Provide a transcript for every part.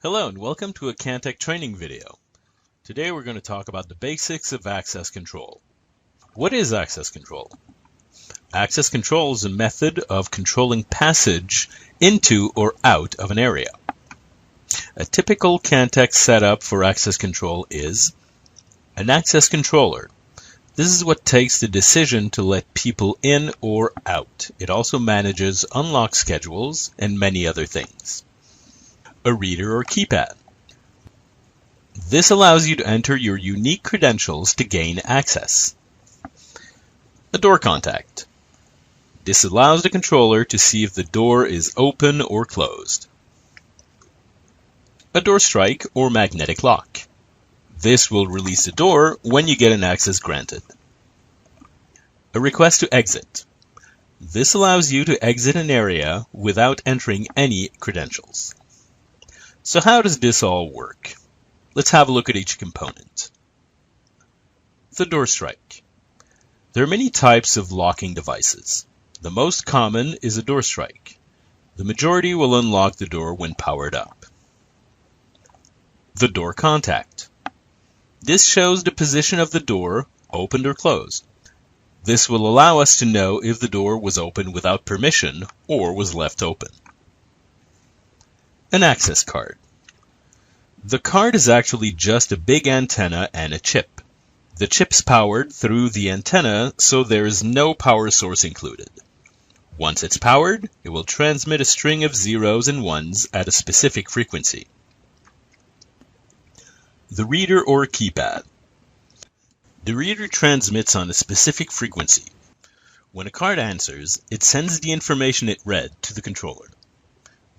Hello and welcome to a Cantech training video. Today we're going to talk about the basics of access control. What is access control? Access control is a method of controlling passage into or out of an area. A typical Cantech setup for access control is an access controller. This is what takes the decision to let people in or out. It also manages unlock schedules and many other things. A reader or keypad. This allows you to enter your unique credentials to gain access. A door contact. This allows the controller to see if the door is open or closed. A door strike or magnetic lock. This will release the door when you get an access granted. A request to exit. This allows you to exit an area without entering any credentials. So how does this all work? Let's have a look at each component. The door strike. There are many types of locking devices. The most common is a door strike. The majority will unlock the door when powered up. The door contact. This shows the position of the door, opened or closed. This will allow us to know if the door was open without permission or was left open. An access card. The card is actually just a big antenna and a chip. The chip's powered through the antenna, so there is no power source included. Once it's powered, it will transmit a string of zeros and ones at a specific frequency. The reader or keypad. The reader transmits on a specific frequency. When a card answers, it sends the information it read to the controller.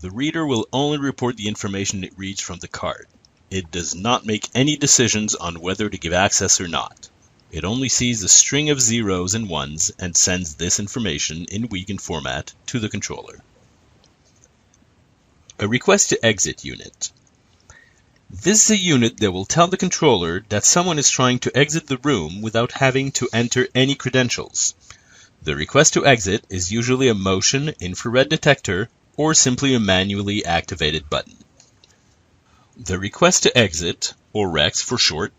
The reader will only report the information it reads from the card. It does not make any decisions on whether to give access or not. It only sees a string of zeros and ones and sends this information in Wiegand format to the controller. A request to exit unit. This is a unit that will tell the controller that someone is trying to exit the room without having to enter any credentials. The request to exit is usually a motion infrared detector or simply a manually activated button. The request to exit, or REX for short,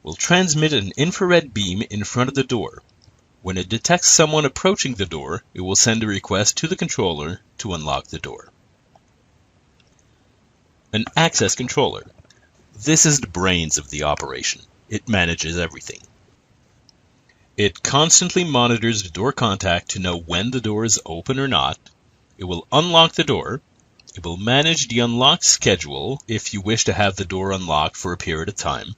will transmit an infrared beam in front of the door. When it detects someone approaching the door, it will send a request to the controller to unlock the door. An access controller. This is the brains of the operation. It manages everything. It constantly monitors the door contact to know when the door is open or not. It will unlock the door. It will manage the unlock schedule if you wish to have the door unlocked for a period of time.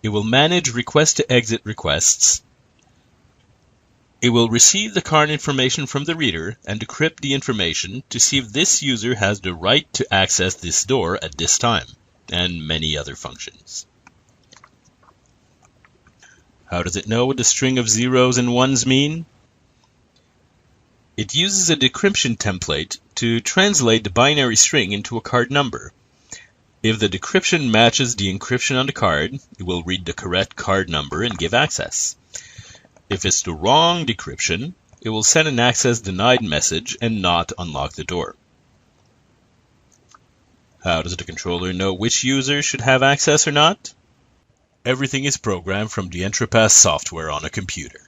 It will manage request to exit requests. It will receive the card information from the reader and decrypt the information to see if this user has the right to access this door at this time, and many other functions. How does it know what the string of zeros and ones mean? It uses a decryption template to translate the binary string into a card number. If the decryption matches the encryption on the card, it will read the correct card number and give access. If it's the wrong decryption, it will send an access denied message and not unlock the door. How does the controller know which user should have access or not? Everything is programmed from the Entrapass software on a computer.